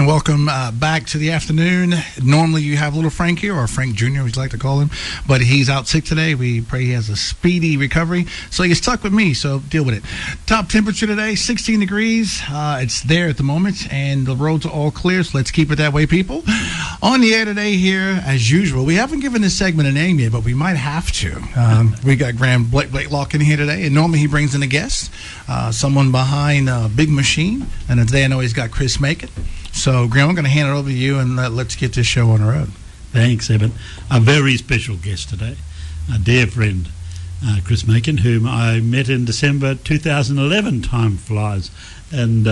welcome back to the afternoon. Normally you have little Frank here, or Frank Jr., as you like to call him, but he's out sick today. We pray he has a speedy recovery. So you're stuck with me, so deal with it. Top temperature today, 16 degrees. It's there at the moment, and the roads are all clear, so let's keep it that way, people. On the air today here, as usual, we haven't given this segment a name yet, but we might have to. We got Graeme Blakelock in here today, and normally he brings in a guest, someone behind a big machine, and today I know he's got Chris Macon. So, Graeme, I'm going to hand it over to you, and let's get this show on the road. Thanks, Evan. A very special guest today, a dear friend, Chris Macon, whom I met in December 2011. Time flies. And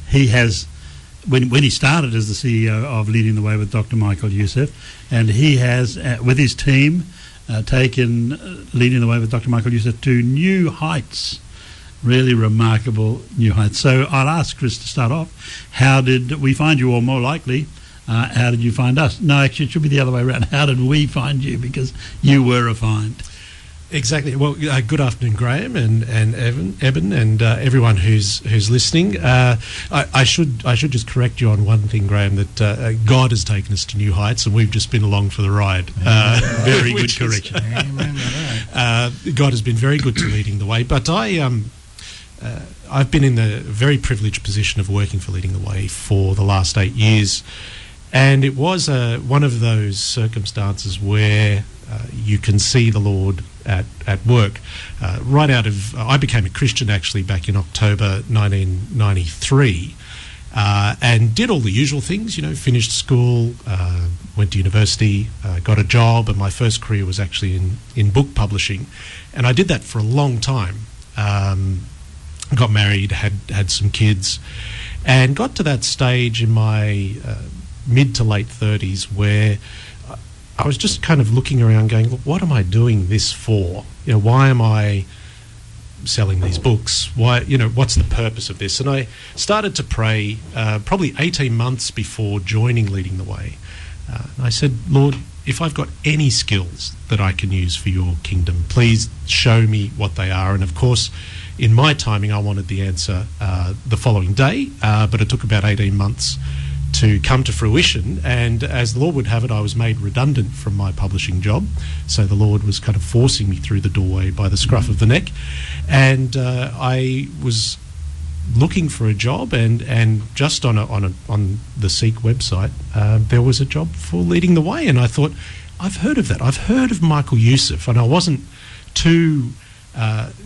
he has, when he started as the CEO of Leading the Way with Dr. Michael Youssef, and he has, with his team, taken Leading the Way with Dr. Michael Youssef to new heights. Really remarkable new heights. So I'll ask Chris to start off. How did we find you, or more likely, how did you find us? No, actually, it should be the other way around. How did we find you? Because you were a find. Exactly. Well, good afternoon, Graeme and Eben, and everyone who's listening. I should just correct you on one thing, Graeme, that God has taken us to new heights, and we've just been along for the ride. Very good correction. God has been very good to Leading the Way, but I've been in the very privileged position of working for Leading the Way for the last 8 years, and it was one of those circumstances where you can see the Lord at work. I became a Christian actually back in October 1993, and did all the usual things, finished school, went to university, got a job, and my first career was actually in book publishing, and I did that for a long time. Got married, had some kids, and got to that stage in my mid to late 30s where I was just kind of looking around going, what am I doing this for? Why am I selling these books? Why, what's the purpose of this? And I started to pray probably 18 months before joining Leading the Way. And I said, Lord, if I've got any skills that I can use for your kingdom, please show me what they are. And of course, in my timing, I wanted the answer the following day, but it took about 18 months to come to fruition. And as the Lord would have it, I was made redundant from my publishing job. So the Lord was kind of forcing me through the doorway by the scruff of the neck. And I was looking for a job, and just on the Seek website, there was a job for Leading the Way. And I thought, I've heard of that. I've heard of Michael Youssef, and I wasn't too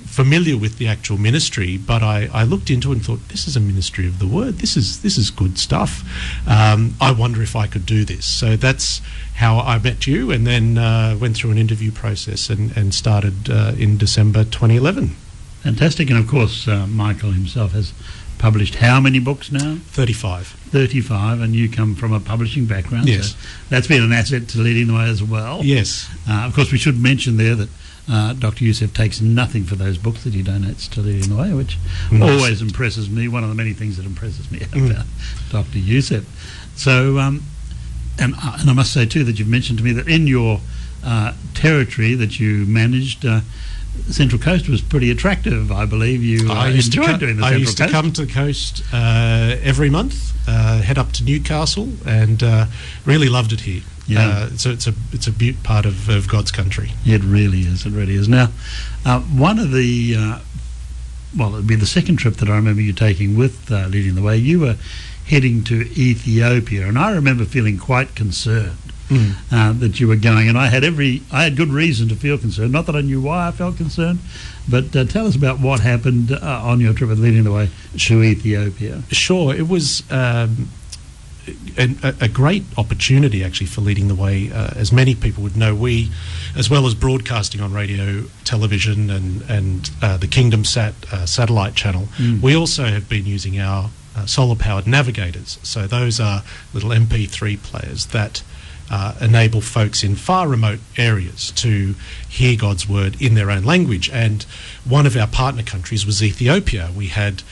familiar with the actual ministry, but I looked into it and thought, this is a ministry of the word. This is good stuff. I wonder if I could do this. So that's how I met you, and then went through an interview process and started in December 2011. Fantastic. And of course, Michael himself has published how many books now? 35. 35, and you come from a publishing background. Yes. So that's been an asset to Leading the Way as well. Yes. Of course, we should mention there that Dr. Youssef takes nothing for those books that he donates to Leading the Way, which always impresses me. One of the many things that impresses me about Dr. Youssef. So, and I must say too that you've mentioned to me that in your territory that you managed, Central Coast was pretty attractive. I believe you enjoyed doing the Central Coast. I used to come to the coast every month, head up to Newcastle, and really loved it here. Yeah. So it's a beaut part of God's country. It really is. It really is. Now, one of the it'd be the second trip that I remember you taking with Leading the Way. You were heading to Ethiopia, and I remember feeling quite concerned that you were going. And I had good reason to feel concerned. Not that I knew why I felt concerned, but tell us about what happened on your trip with Leading the Way to Ethiopia. Sure, it was a great opportunity actually for Leading the Way. As many people would know, we, as well as broadcasting on radio, television, and the Kingdom satellite channel, we also have been using our solar-powered navigators. So those are little MP3 players that enable folks in far remote areas to hear God's word in their own language. And one of our partner countries was Ethiopia. We had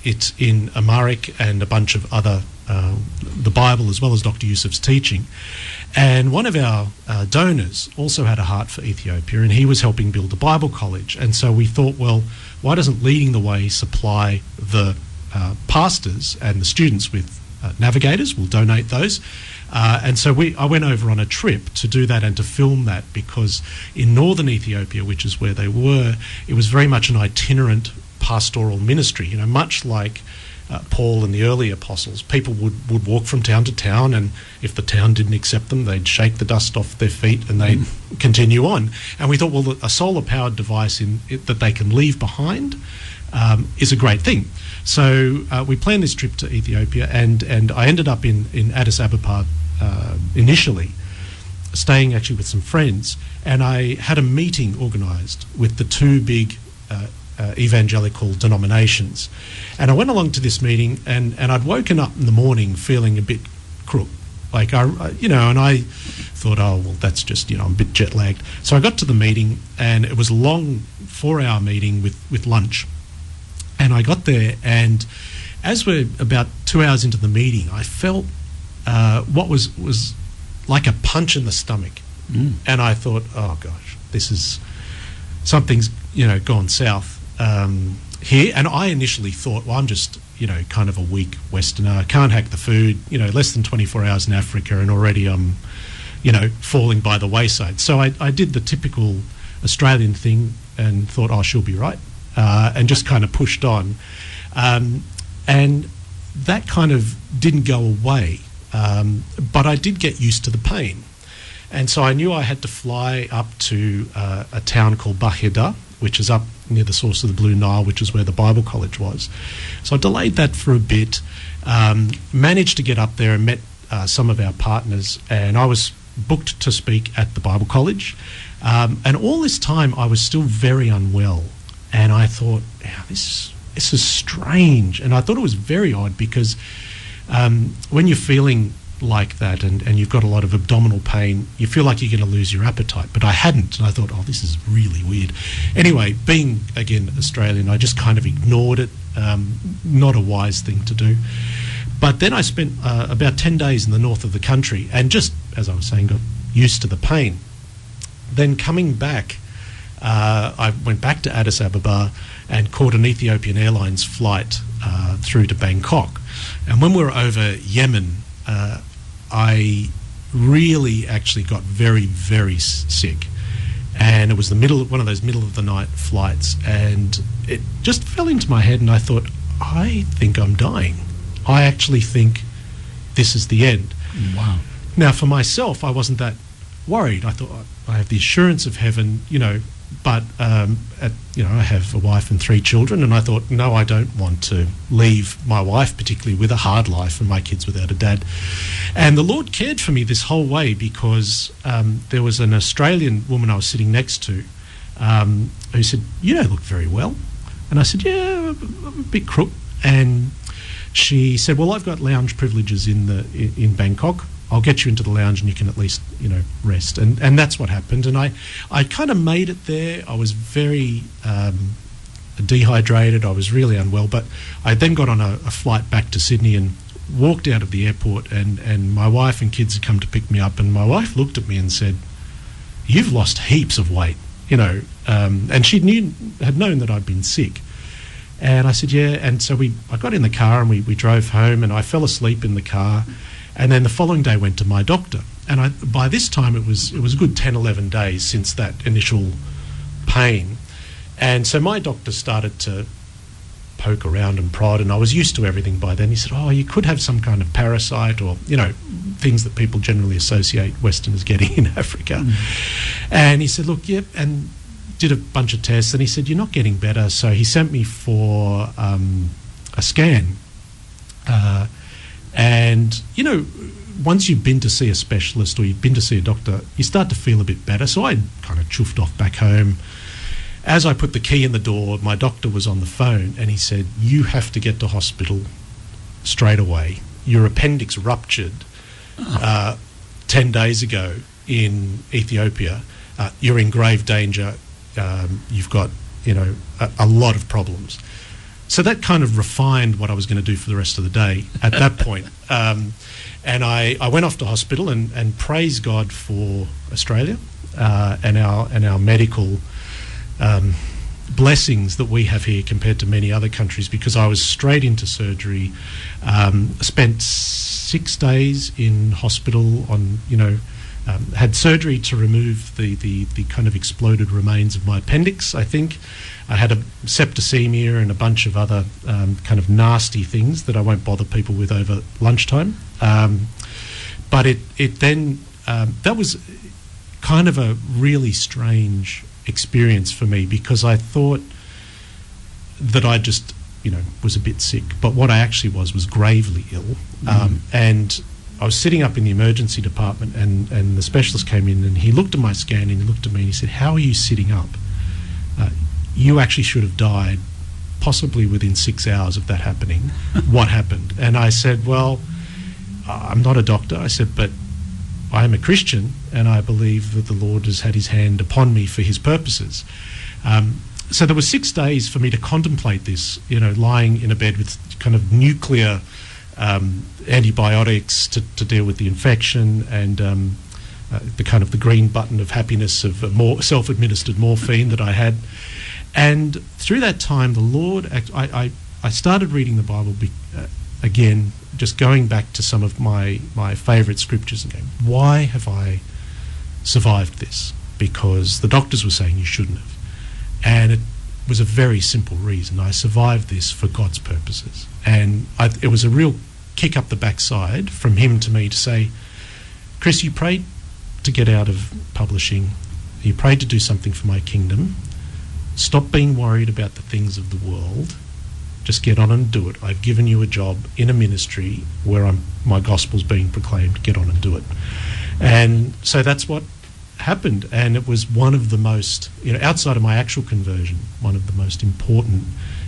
it in Amharic and a bunch of other, the Bible as well as Dr. Youssef's teaching. And one of our donors also had a heart for Ethiopia, and he was helping build a Bible college. And so we thought, well, why doesn't Leading the Way supply the pastors and the students with navigators. We'll donate those. And so I went over on a trip to do that and to film that, because in northern Ethiopia, which is where they were, it was very much an itinerant pastoral ministry, much like Paul and the early apostles. People would walk from town to town, and if the town didn't accept them, they'd shake the dust off their feet and they'd continue on. And we thought, well, a solar-powered device that they can leave behind is a great thing. So we planned this trip to Ethiopia, and I ended up in Addis Ababa initially, staying actually with some friends, and I had a meeting organised with the two big evangelical denominations. And I went along to this meeting, and I'd woken up in the morning feeling a bit crook. And I thought, oh, well, that's just, I'm a bit jet lagged. So I got to the meeting, and it was a long 4-hour meeting with lunch. And I got there, and as we're about 2 hours into the meeting, I felt what was like a punch in the stomach. And I thought, oh gosh, something's gone south here. And I initially thought, well, I'm just kind of a weak Westerner. I can't hack the food. Less than 24 hours in Africa, and already I'm falling by the wayside. So I did the typical Australian thing and thought, oh, she'll be right, and just kind of pushed on, and that kind of didn't go away. But I did get used to the pain. And so I knew I had to fly up to a town called Bahida, which is up near the source of the Blue Nile, which is where the Bible College was. So I delayed that for a bit, managed to get up there and met some of our partners, and I was booked to speak at the Bible College. And all this time I was still very unwell, and I thought, this is strange. And I thought it was very odd, because when you're feeling like that and you've got a lot of abdominal pain, you feel like you're going to lose your appetite. But I hadn't, and I thought, oh, this is really weird. Anyway, being, again, Australian, I just kind of ignored it. Not a wise thing to do. But then I spent about 10 days in the north of the country, and just, as I was saying, got used to the pain. Then coming back, I went back to Addis Ababa and caught an Ethiopian Airlines flight through to Bangkok. And when we were over Yemen, I really actually got very, very sick. And it was one of those middle of the night flights, and it just fell into my head, and I thought, I think I'm dying. I actually think this is the end. Wow. Now, for myself, I wasn't that worried. I thought, I have the assurance of heaven, but I have a wife and 3 children, and I thought, no, I don't want to leave my wife, particularly with a hard life, and my kids without a dad. And the Lord cared for me this whole way, because there was an Australian woman I was sitting next to who said, you don't look very well. And I said, yeah, I'm a bit crook. And she said, well, I've got lounge privileges in Bangkok. I'll get you into the lounge and you can at least, rest. And that's what happened. And I kind of made it there. I was very dehydrated. I was really unwell. But I then got on a flight back to Sydney and walked out of the airport, and my wife and kids had come to pick me up. And my wife looked at me and said, you've lost heaps of weight, and she had known that I'd been sick. And I said, yeah. And so I got in the car and we drove home, and I fell asleep in the car. And then the following day went to my doctor. And by this time it was a good 10, 11 days since that initial pain. And so my doctor started to poke around and prod, and I was used to everything by then. He said, oh, you could have some kind of parasite, or, things that people generally associate Westerners getting in Africa. And he said, look, yep, and did a bunch of tests, and he said, you're not getting better. So he sent me for a scan. And, once you've been to see a specialist or you've been to see a doctor, you start to feel a bit better. So I kind of chuffed off back home. As I put the key in the door, my doctor was on the phone, and he said, you have to get to hospital straight away. Your appendix ruptured 10 days ago in Ethiopia. You're in grave danger. You've got, a lot of problems. So that kind of refined what I was going to do for the rest of the day at that point. And I went off to hospital, and praise God for Australia and our medical blessings that we have here compared to many other countries, because I was straight into surgery, spent 6 days in hospital on, had surgery to remove the kind of exploded remains of my appendix, I think. I had a septicemia and a bunch of other kind of nasty things that I won't bother people with over lunchtime. But it then, that was kind of a really strange experience for me, because I thought that I just, was a bit sick. But what I actually was gravely ill. And I was sitting up in the emergency department, and the specialist came in, and he looked at my scan, and he looked at me and he said, "How are you sitting up? You actually should have died possibly within 6 hours of that happening. What happened?" And I said, "Well, I'm not a doctor." I said, "But I am a Christian, and I believe that the Lord has had his hand upon me for his purposes." So there were 6 days for me to contemplate this, lying in a bed with kind of nuclear antibiotics to deal with the infection, and the kind of the green button of happiness of more self-administered morphine that I had. And through that time, the Lord, I started reading the Bible again, just going back to some of my favourite scriptures and going, why have I survived this? Because the doctors were saying you shouldn't have. And it was a very simple reason. I survived this for God's purposes. And it was a real kick up the backside from him to me to say, "Chris, you prayed to get out of publishing. You prayed to do something for my kingdom. Stop being worried about the things of the world. Just get on and do it. I've given you a job in a ministry where my gospel's being proclaimed. Get on and do it." And so that's what happened. And it was one of the most, outside of my actual conversion, one of the most important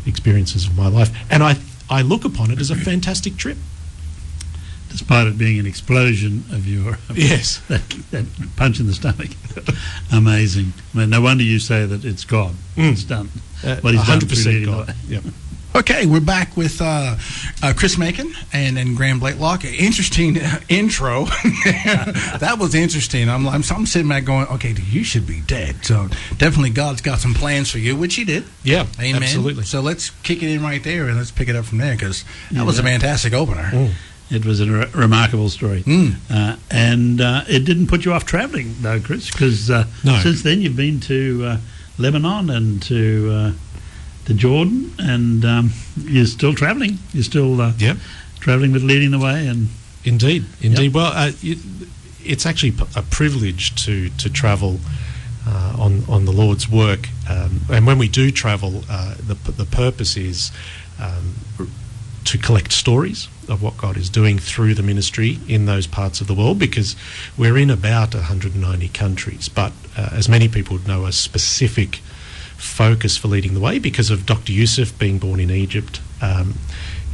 experiences of my life. And I look upon it as a fantastic trip. Despite it being an explosion of your yes, that punch in the stomach. Amazing. I mean, no wonder you say that it's God. It's done. What he's 100% done God. Yep. Okay, we're back with Chris Macon and Graeme Blakelock. Interesting intro. That was interesting. I'm sitting back going, okay, you should be dead. So definitely God's got some plans for you, which he did. Yeah, amen. Absolutely. So let's kick it in right there, and let's pick it up from there, because that was a fantastic opener. It was a remarkable story. And it didn't put you off travelling, though, Chris, because since then you've been to Lebanon and to Jordan, and you're still travelling. You're still travelling with Leading the Way. And Indeed. Well, it's actually a privilege to travel on the Lord's work. And when we do travel, the purpose is to collect stories of what God is doing through the ministry in those parts of the world, because we're in about 190 countries. But as many people know, a specific focus for Leading the Way, because of Dr. Yusuf being born in Egypt,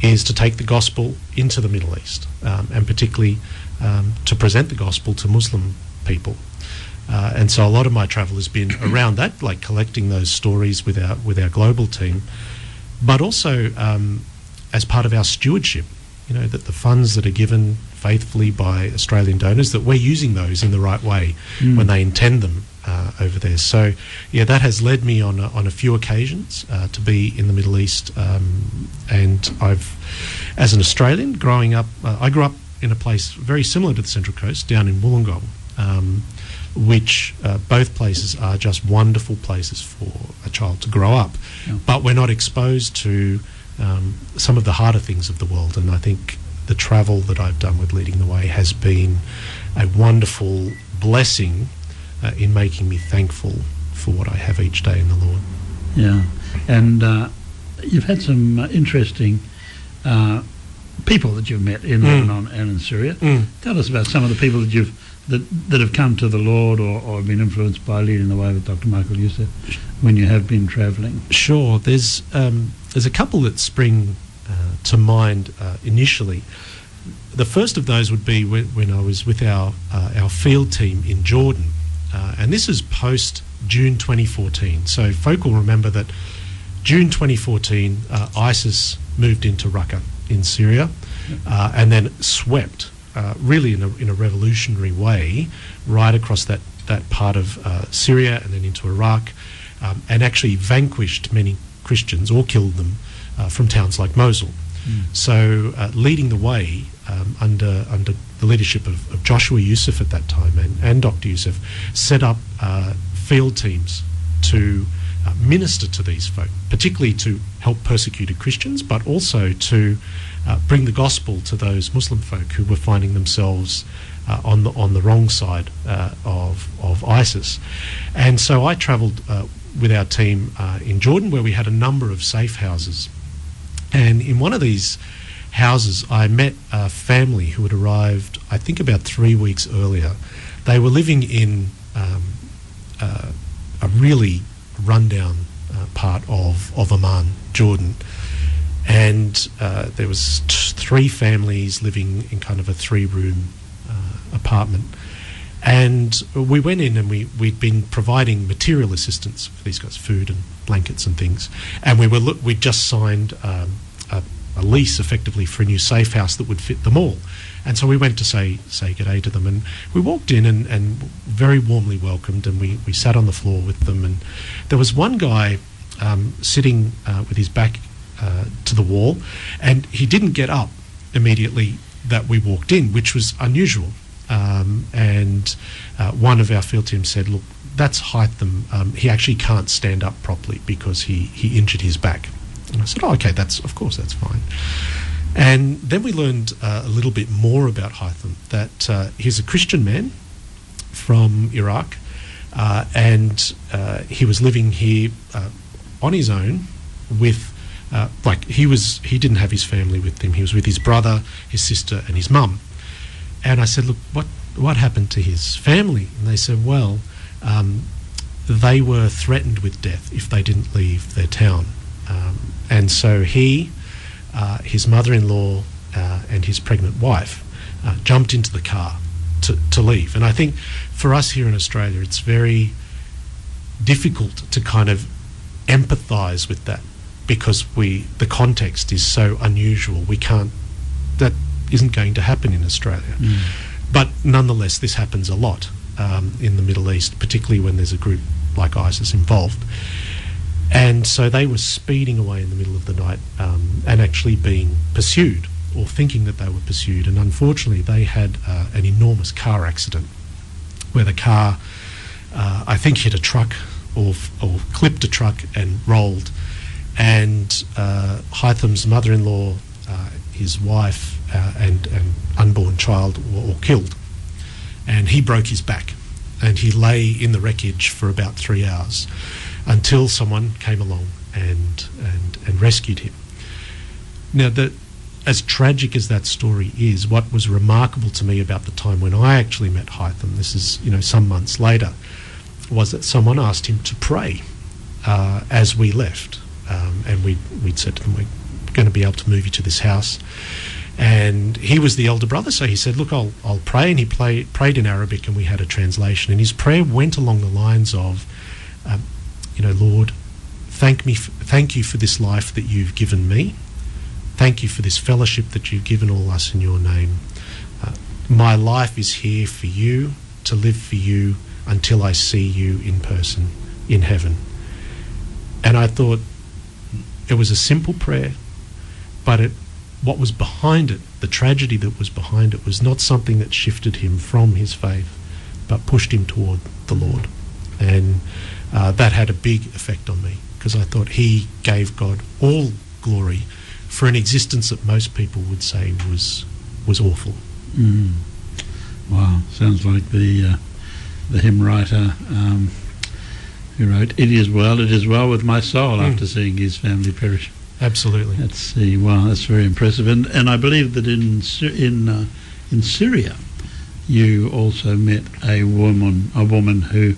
is to take the gospel into the Middle East, and particularly to present the gospel to Muslim people. And so a lot of my travel has been around that, like collecting those stories with our global team, but also as part of our stewardship, that the funds that are given faithfully by Australian donors, that we're using those in the right way when they intend them over there. So, that has led me on a few occasions to be in the Middle East. And I've, as an Australian, growing up, I grew up in a place very similar to the Central Coast, down in Wollongong, which both places are just wonderful places for a child to grow up. Yeah. But we're not exposed to some of the harder things of the world, and I think the travel that I've done with Leading the Way has been a wonderful blessing in making me thankful for what I have each day in the Lord. Yeah, and you've had some interesting people that you've met in Lebanon and in Syria. Tell us about some of the people that have come to the Lord or been influenced by Leading the Way with Dr. Michael Youssef when you have been travelling. Sure. There's a couple that spring to mind initially. The first of those would be when I was with our field team in Jordan, and this is post June 2014. So folk will remember that June 2014, ISIS moved into Raqqa in Syria, and then swept really in a revolutionary way right across that part of Syria and then into Iraq. and actually vanquished many Christians or killed them from towns like Mosul. So leading the way under the leadership of Joshua Yusuf at that time and Dr. Yusuf set up field teams to minister to these folk, particularly to help persecuted Christians, but also to bring the gospel to those Muslim folk who were finding themselves on the wrong side of ISIS. And so I travelled with our team in Jordan, where we had a number of safe houses. And in one of these houses, I met a family who had arrived, I think, about 3 weeks earlier. They were living in a really rundown part of Amman, Jordan. And there was 3 families living in kind of a 3-room apartment. And we went in and we'd been providing material assistance for these guys, food and blankets and things. And we'd just signed a lease effectively for a new safe house that would fit them all. And so we went to say good day to them. And we walked in and very warmly welcomed, and we sat on the floor with them. And there was one guy sitting with his back to the wall, and he didn't get up immediately that we walked in, which was unusual. And one of our field team said, look, that's Hytham. He actually can't stand up properly because he injured his back. And I said, oh, okay, of course, that's fine. And then we learned a little bit more about Hytham, that he's a Christian man from Iraq, and he was living here on his own with, he didn't have his family with him. He was with his brother, his sister, and his mum. And I said, look, what happened to his family? And they said, well, they were threatened with death if they didn't leave their town. And so he, his mother-in-law, and his pregnant wife jumped into the car to leave. And I think for us here in Australia, it's very difficult to kind of empathise with that, because the context is so unusual. That isn't going to happen in Australia. But nonetheless, this happens a lot in the Middle East, particularly when there's a group like ISIS involved. And so they were speeding away in the middle of the night and actually being pursued, or thinking that they were pursued. And unfortunately, they had an enormous car accident where the car, I think, hit a truck or clipped a truck and rolled. And Hytham's mother-in-law, his wife, and unborn child were all killed. And he broke his back, and he lay in the wreckage for about 3 hours until someone came along and rescued him. Now, as tragic as that story is, what was remarkable to me about the time when I actually met Hytham, this is some months later, was that someone asked him to pray as we left. And we'd said to them, we're going to be able to move you to this house. And he was the elder brother, so he said, look, I'll pray. And he prayed in Arabic, and we had a translation. And his prayer went along the lines of, Lord, thank you for this life that you've given me. Thank you for this fellowship that you've given all us in your name. My life is here for you, to live for you until I see you in person in heaven. And I thought it was a simple prayer, but what was behind it, the tragedy that was behind it, was not something that shifted him from his faith, but pushed him toward the Lord. And that had a big effect on me, because I thought he gave God all glory for an existence that most people would say was awful. Wow, sounds like the hymn writer who wrote, it is well with my soul, after seeing his family perish. Absolutely. Wow, that's very impressive. And I believe that in Syria, you also met a woman who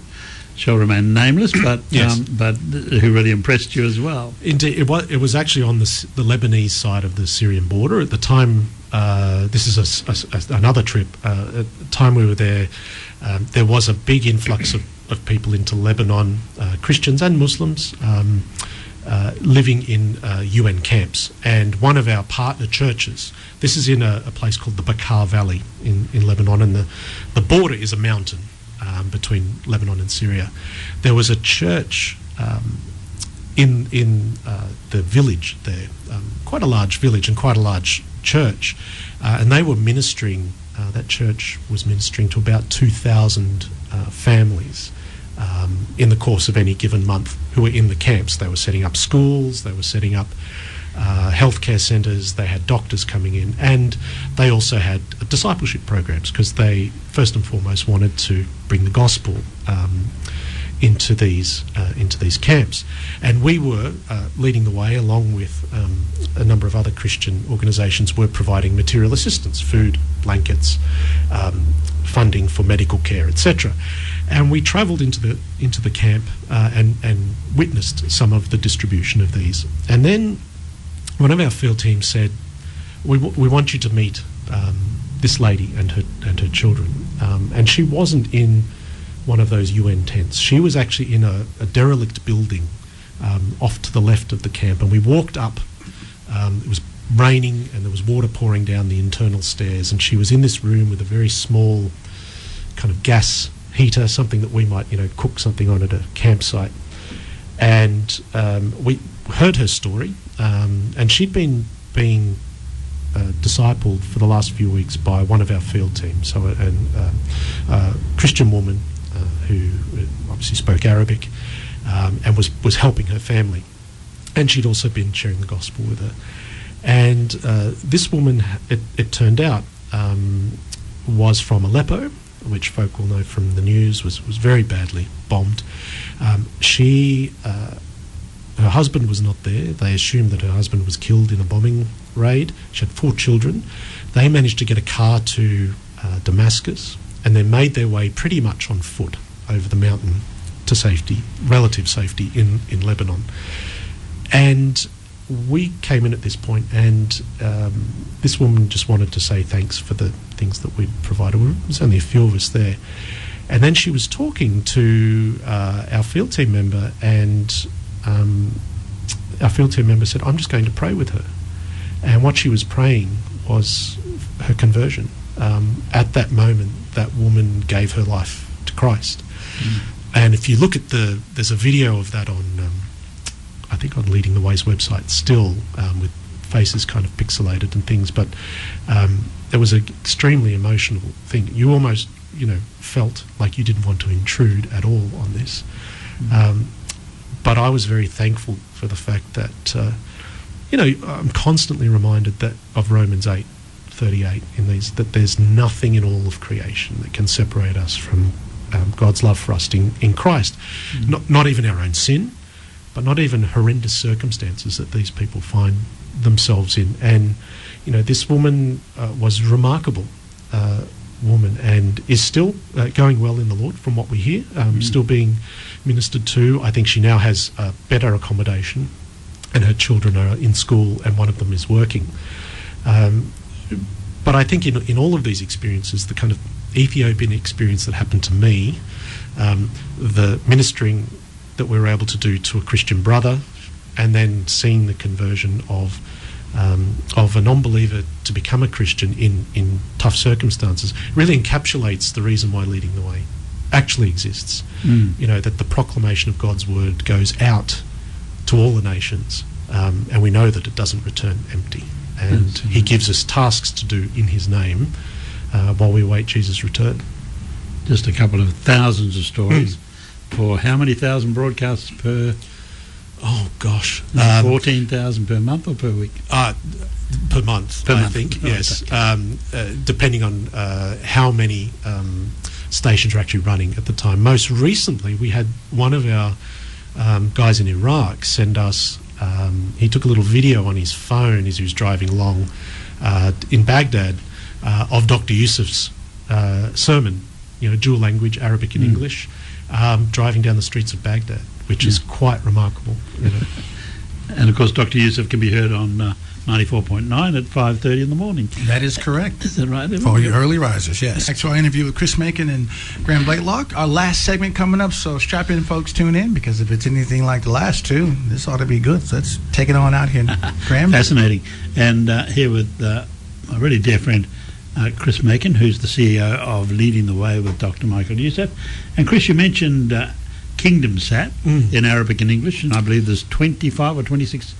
shall remain nameless, but yes. But who really impressed you as well. Indeed, it was actually on the Lebanese side of the Syrian border at the time. This is another trip. At the time we were there, there was a big influx of people into Lebanon, Christians and Muslims, living in UN camps. And one of our partner churches, this is in a place called the Bekaa Valley in Lebanon, and the border is a mountain between Lebanon and Syria. There was a church in the village there, quite a large village and quite a large church, and they were ministering. That church was ministering to about 2,000 families in the course of any given month who were in the camps. They were setting up schools, they were setting up healthcare centres, they had doctors coming in, and they also had discipleship programs because they first and foremost wanted to bring the gospel into these camps. And we were leading the way, along with a number of other Christian organisations, were providing material assistance, food, blankets, funding for medical care, etc. And we travelled into the camp and witnessed some of the distribution of these. And then one of our field teams said, "We want you to meet this lady and her children." And she wasn't in one of those UN tents. She was actually in a derelict building off to the left of the camp, and we walked up. It was raining and there was water pouring down the internal stairs, and she was in this room with a very small kind of gas heater, something that we might cook something on at a campsite. And we heard her story, and she'd been being discipled for the last few weeks by one of our field teams, so a Christian woman who obviously spoke Arabic and was helping her family. And she'd also been sharing the gospel with her. And this woman, it turned out, was from Aleppo, which folk will know from the news was very badly bombed. Her husband was not there. They assumed that her husband was killed in a bombing raid. She had 4 children. They managed to get a car to Damascus, and then made their way pretty much on foot over the mountain to safety, relative safety in Lebanon. And we came in at this point, and this woman just wanted to say thanks for the things that we'd provided. There was only a few of us there. And then she was talking to our field team member, and our field team member said, "I'm just going to pray with her." And what she was praying was her conversion. At that moment, that woman gave her life to Christ. And if you look at there's a video of that on, I think on Leading the Way's website still, with faces kind of pixelated and things, but it was an extremely emotional thing. You almost, felt like you didn't want to intrude at all on this. But I was very thankful for the fact that, I'm constantly reminded of Romans 8:38 in these, that there's nothing in all of creation that can separate us from God's love for us in Christ. Not even our own sin, but not even horrendous circumstances that these people find themselves in. And, this woman was a remarkable woman, and is still going well in the Lord from what we hear, still being ministered to. I think she now has better accommodation, and her children are in school, and one of them is working. But I think in all of these experiences, the kind of Ethiopian experience that happened to me, the ministering that we were able to do to a Christian brother, and then seeing the conversion of a non-believer to become a Christian in tough circumstances, really encapsulates the reason why Leading the Way actually exists. That the proclamation of God's word goes out to all the nations, and we know that it doesn't return empty. And he gives us tasks to do in his name while we await Jesus' return. Just a couple of thousands of stories for how many thousand broadcasts per? Oh gosh, 14,000 per month or per week? Per month, I think. Yes, depending on how many stations are actually running at the time. Most recently, we had one of our guys in Iraq send us. He took a little video on his phone as he was driving along in Baghdad of Dr. Yusuf's sermon, dual language, Arabic and English, driving down the streets of Baghdad, which is quite remarkable. And of course, Dr. Yusuf can be heard on 94.9 at 5:30 in the morning. That is correct. Is that right? For your early risers, yes. Next to our interview with Chris Macon and Graeme Blakelock, our last segment coming up, so strap in, folks, tune in, because if it's anything like the last two, this ought to be good. So let's take it on out here. Graeme? Fascinating. And here with my really dear friend, Chris Macon, who's the CEO of Leading the Way with Dr. Michael Yusuf. And Chris, you mentioned Kingdom Sat in Arabic and English, and I believe there's 25 or 26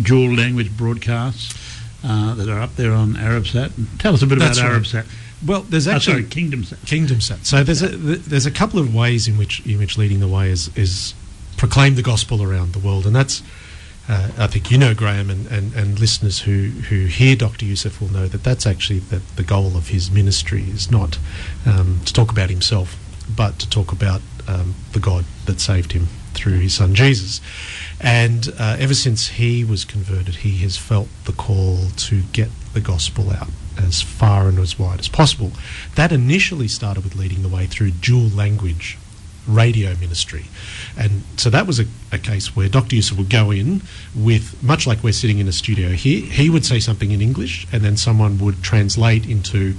dual language broadcasts that are up there on Arabsat. Tell us a bit about Arabsat. Well, there's actually Kingdom Sat. Kingdom Sat. So there's a couple of ways in which Leading the Way is proclaim the gospel around the world, and that's I think Graeme, and listeners who hear Dr. Youssef will know that that's actually the goal of his ministry is not to talk about himself, but to talk about the God that saved him through his son Jesus. And ever since he was converted, he has felt the call to get the gospel out as far and as wide as possible. That initially started with Leading the Way through dual language radio ministry. And so that was a case where Dr. Youssef would go in with, much like we're sitting in a studio here, he would say something in English and then someone would translate into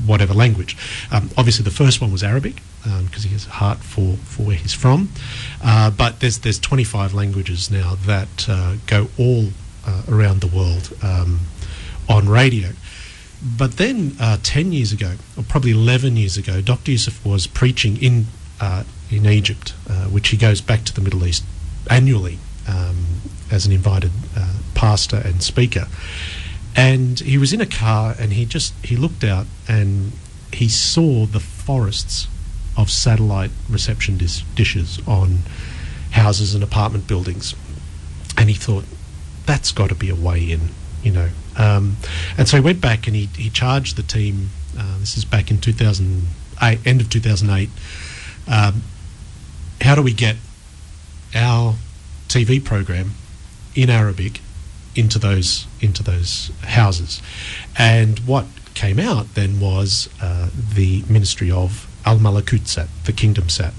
whatever language. Obviously the first one was Arabic because he has a heart for where he's from. But there's 25 languages now that go all around the world on radio. But then 10 years ago, or probably 11 years ago, Dr. Youssef was preaching in Egypt, which he goes back to the Middle East annually as an invited pastor and speaker. And he was in a car and he looked out and he saw the forests of satellite reception dishes on houses and apartment buildings. And he thought, that's got to be a way in, and so he went back and he charged the team, this is back in 2008, end of 2008, how do we get our TV program in Arabic into those houses? And what came out then was the ministry of Al Malakut Sat, the Kingdom Sat,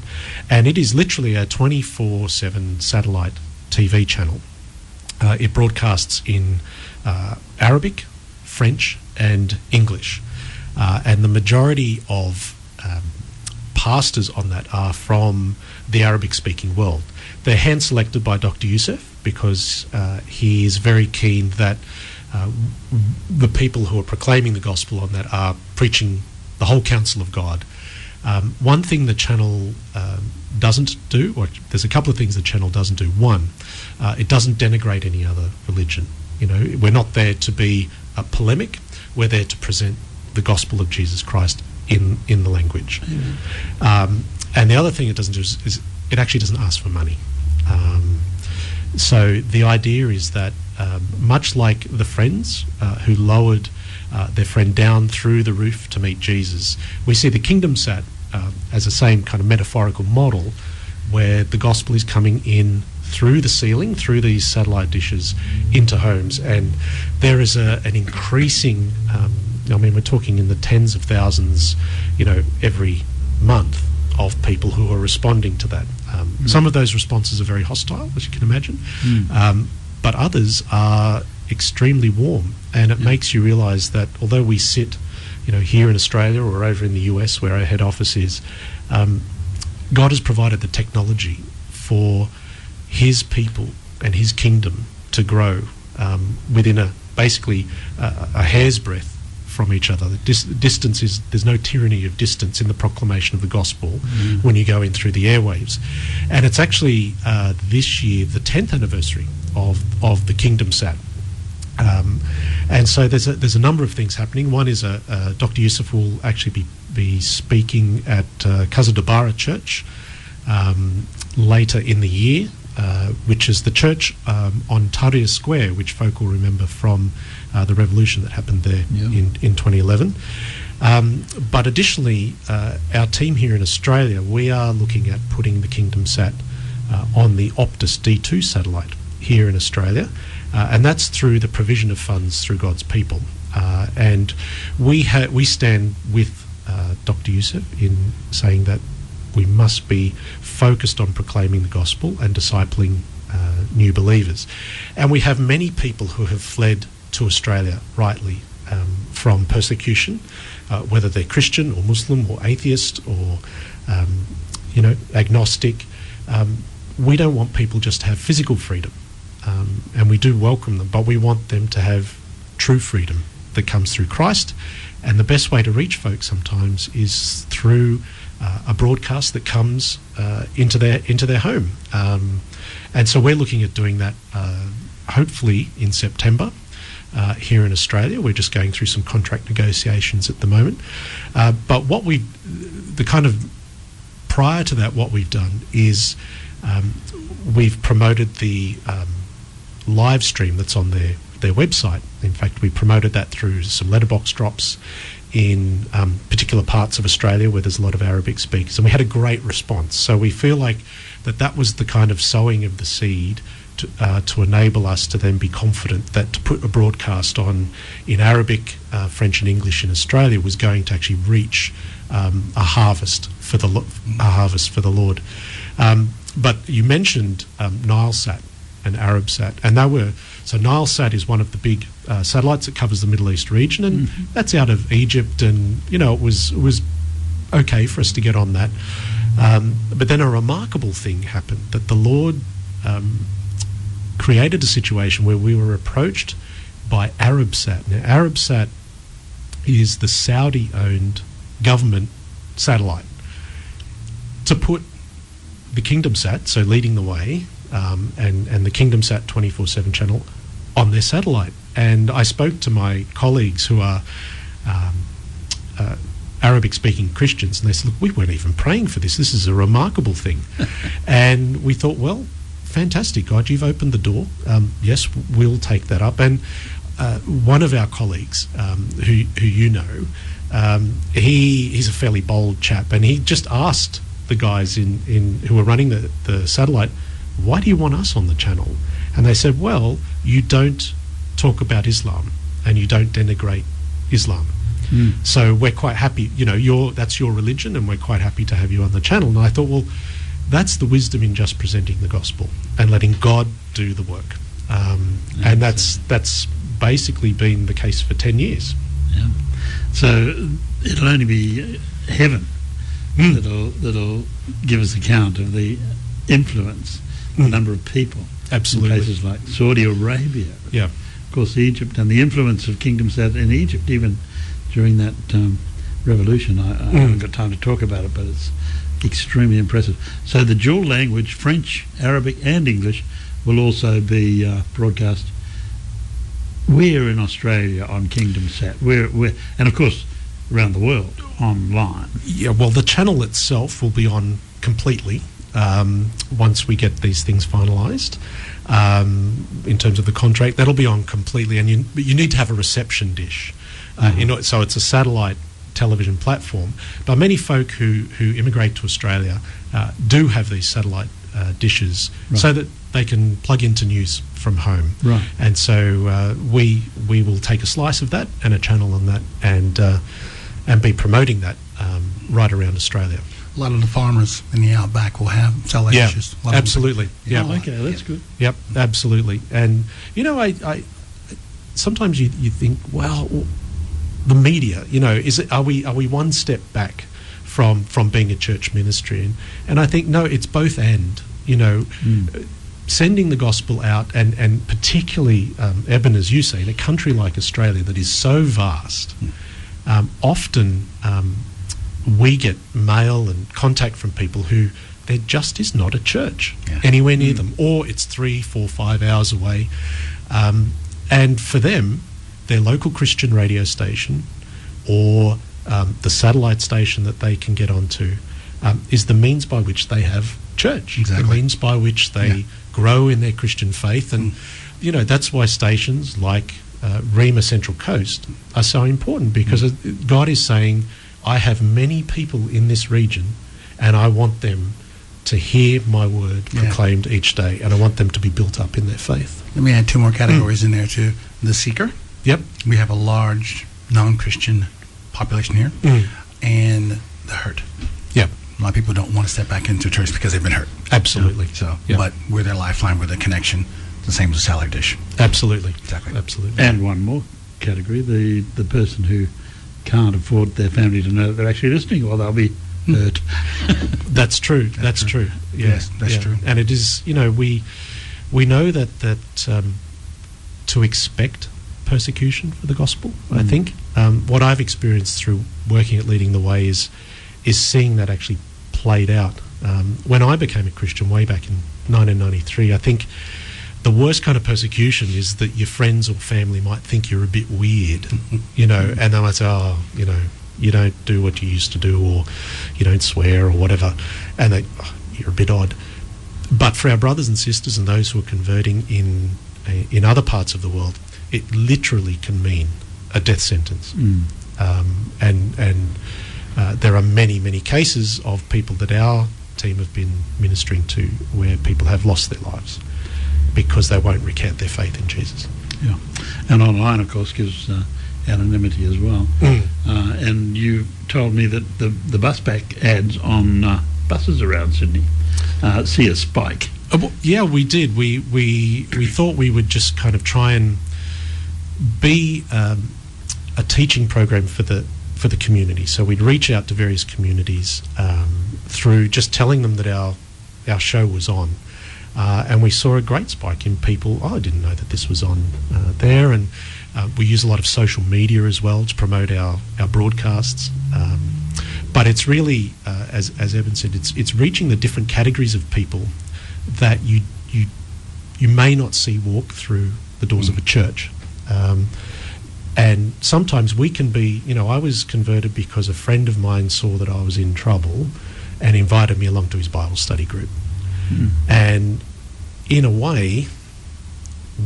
and it is literally a 24/7 satellite TV channel. It broadcasts in Arabic, French, and English, and the majority of pastors on that are from the Arabic-speaking world. They're hand-selected by Dr. Youssef because he is very keen that the people who are proclaiming the gospel on that are preaching the whole counsel of God. One thing the channel doesn't do, or there's a couple of things the channel doesn't do. One, it doesn't denigrate any other religion. We're not there to be polemic. We're there to present the gospel of Jesus Christ in the language. And the other thing it doesn't do is it actually doesn't ask for money. So the idea is that much like the friends who lowered their friend down through the roof to meet Jesus, we see the Kingdom Sat as the same kind of metaphorical model where the gospel is coming in through the ceiling, through these satellite dishes into homes. And there is an increasing, we're talking in the tens of thousands, every month of people who are responding to that. Some of those responses are very hostile, as you can imagine, but others are extremely warm, and it makes you realise that although we sit, here in Australia or over in the US where our head office is, God has provided the technology for His people and His kingdom to grow within basically a hair's breadth from each other. Distance is, there's no tyranny of distance in the proclamation of the gospel when you go in through the airwaves. And it's actually this year the 10th anniversary of the Kingdom Sat. And so there's a number of things happening. One is Dr. Youssef will actually be speaking at Casa de Barra Church later in the year, which is the church on Tahrir Square, which folk will remember from the revolution that happened there in 2011. But additionally, our team here in Australia, we are looking at putting the Kingdom Sat on the Optus D2 satellite here in Australia, and that's through the provision of funds through God's people. And we stand with Dr. Youssef in saying that we must be focused on proclaiming the gospel and discipling new believers. And we have many people who have fled to Australia, rightly, from persecution, whether they're Christian or Muslim or atheist or, agnostic. We don't want people just to have physical freedom, and we do welcome them, but we want them to have true freedom that comes through Christ. And the best way to reach folks sometimes is through a broadcast that comes into their home. And so we're looking at doing that hopefully in September here in Australia. We're just going through some contract negotiations at the moment. But prior to that, what we've done is we've promoted the live stream that's on their website. In fact, we promoted that through some letterbox drops in particular parts of Australia where there's a lot of Arabic speakers, and we had a great response. So we feel like that was the kind of sowing of the seed to enable us to then be confident that to put a broadcast on in Arabic, French and English in Australia was going to actually reach a harvest for the Lord. But you mentioned Nilesat and Arabsat, and Nilesat is one of the big satellites that covers the Middle East region, and that's out of Egypt, and it was okay for us to get on that. But then a remarkable thing happened, that the Lord created a situation where we were approached by Arabsat. Now, Arabsat is the Saudi-owned government satellite, to put the Kingdom Sat, so leading the way, and the Kingdom Sat 24/7 channel on their satellite. And I spoke to my colleagues who are Arabic-speaking Christians, and they said, look, we weren't even praying for this. This is a remarkable thing. And we thought, well, fantastic, God, you've opened the door. Yes, we'll take that up. And one of our colleagues, who you know, he's a fairly bold chap, and he just asked the guys who were running the satellite, why do you want us on the channel? And they said, well, you don't talk about Islam and you don't denigrate Islam. So we're quite happy, that's your religion, and we're quite happy to have you on the channel. And I thought, well, that's the wisdom in just presenting the gospel and letting God do the work. And that's basically been the case for 10 years. Yeah. So it'll only be heaven that'll give us account of the influence, the number of people. Absolutely. In places like Saudi Arabia. Yeah. Of course, Egypt, and the influence of Kingdom Sat in Egypt, even during that revolution. I haven't got time to talk about it, but it's extremely impressive. So the dual language, French, Arabic and English, will also be broadcast. We're in Australia on Kingdom Sat. We're and of course around the world online. Yeah, well, the channel itself will be on completely once we get these things finalised. In terms of the contract, that'll be on completely, and you need to have a reception dish. So it's a satellite television platform. But many folk who immigrate to Australia do have these satellite dishes, so that they can plug into news from home. Right. And so we will take a slice of that and a channel on that, and be promoting that right around Australia. A lot of the farmers in the outback will have satellite dishes. Absolutely. Yeah. Oh, okay, that's good. Yep, absolutely. And I sometimes you think, well, the media, are we one step back from being a church ministry? And I think no, it's both and. Sending the gospel out, and particularly, Eben, as you say, in a country like Australia that is so vast, often we get mail and contact from people who there just is not a church anywhere near them, or it's 3, 4, 5 hours away. And for them, their local Christian radio station or the satellite station that they can get onto is the means by which they have church, the means by which they grow in their Christian faith. And, that's why stations like Rhema Central Coast are so important, because God is saying, I have many people in this region and I want them to hear my word proclaimed each day, and I want them to be built up in their faith. Let me add 2 more categories in there too. The seeker. Yep. We have a large non-Christian population here. And the hurt. Yep. A lot of people don't want to step back into church because they've been hurt. Absolutely. But we're their lifeline, we're their connection. It's the same as a salad dish. Absolutely. Exactly. Absolutely. And one more category, the person who can't afford their family to know that they're actually listening, or they'll be hurt. That's true. That's true. Yeah. Yes, that's true. And it is, we know that to expect persecution for the gospel, I think. What I've experienced through working at Leading the Way is is seeing that actually played out. When I became a Christian way back in 1993, I think the worst kind of persecution is that your friends or family might think you're a bit weird, and they might say, oh, you don't do what you used to do, or you don't swear or whatever, and you're a bit odd. But for our brothers and sisters and those who are converting in other parts of the world, it literally can mean a death sentence. And there are many, many cases of people that our team have been ministering to where people have lost their lives because they won't recant their faith in Jesus. Yeah, and online, of course, gives anonymity as well. And you told me that the bus back ads on buses around Sydney see a spike. Yeah, we did. We thought we would just kind of try and be a teaching program for the community. So we'd reach out to various communities through just telling them that our show was on. And we saw a great spike in people. I didn't know that this was on there. And we use a lot of social media as well to promote our broadcasts. But it's really, as Evan said, it's reaching the different categories of people that you may not see walk through the doors of a church. And sometimes we can be, I was converted because a friend of mine saw that I was in trouble and invited me along to his Bible study group. And in a way,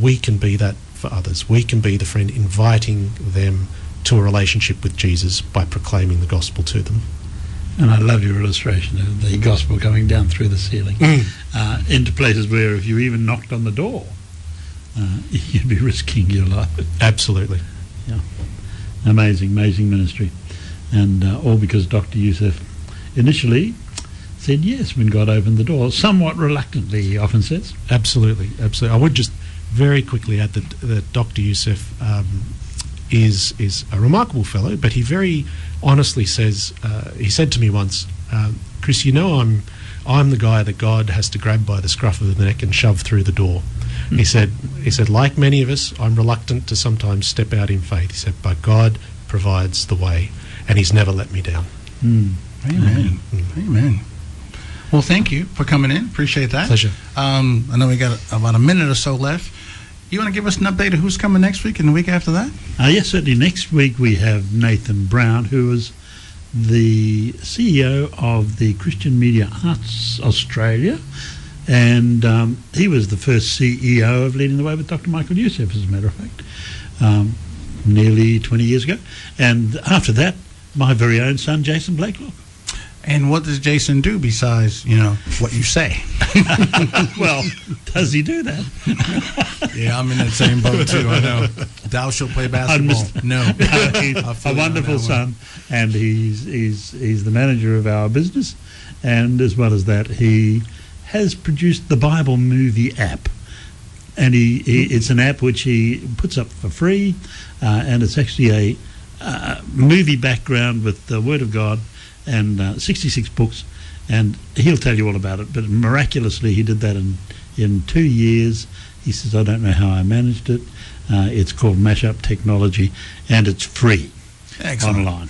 we can be that for others. We can be the friend inviting them to a relationship with Jesus by proclaiming the gospel to them. And I love your illustration of the gospel coming down through the ceiling into places where if you even knocked on the door, you'd be risking your life. Absolutely. Yeah. Amazing ministry. And all because Dr. Youssef initially said yes when God opened the door, somewhat reluctantly, he often says. Absolutely. I would just very quickly add that Dr. Youssef is a remarkable fellow, but he very honestly says, he said to me once, Chris, I'm the guy that God has to grab by the scruff of the neck and shove through the door. He said, like many of us, I'm reluctant to sometimes step out in faith. He said, but God provides the way, and he's never let me down. Amen. Amen. Well, thank you for coming in. Appreciate that. Pleasure. I know we got about a minute or so left. You want to give us an update of who's coming next week and the week after that? Yes, certainly. Next week we have Nathan Brown, who is the CEO of the Christian Media Arts Australia, and he was the first CEO of Leading the Way with Dr. Michael Youssef, as a matter of fact, nearly 20 years ago. And after that, my very own son, Jason Blakelock. And what does Jason do besides, what you say? Well, does he do that? Yeah, I'm in that same boat too. I know. Thou shalt play basketball. No, he's a wonderful son, and he's the manager of our business, and as well as that, he has produced the Bible movie app, and it's an app which he puts up for free, and it's actually a movie background with the Word of God. And 66 books, and he'll tell you all about it, but miraculously he did that in 2 years. He says, I don't know how I managed it. It's called Mashup Technology, and it's free. Excellent. Online.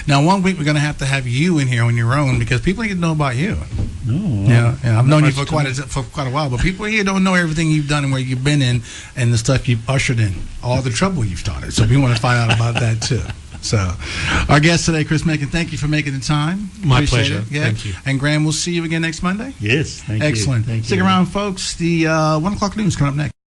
Now, one week we're going to have you in here on your own because people need to know about you. No, yeah, I've known you for quite a while, but people here don't know everything you've done and where you've been in and the stuff you've ushered in, all the trouble you've started. So we want to find out about that too. So, our guest today, Chris Macon, thank you for making the time. My pleasure. Yeah. Thank you. And Graeme, we'll see you again next Monday. Yes, thank you. Excellent. Thank Stick you. around, folks. The 1 o'clock news coming up next.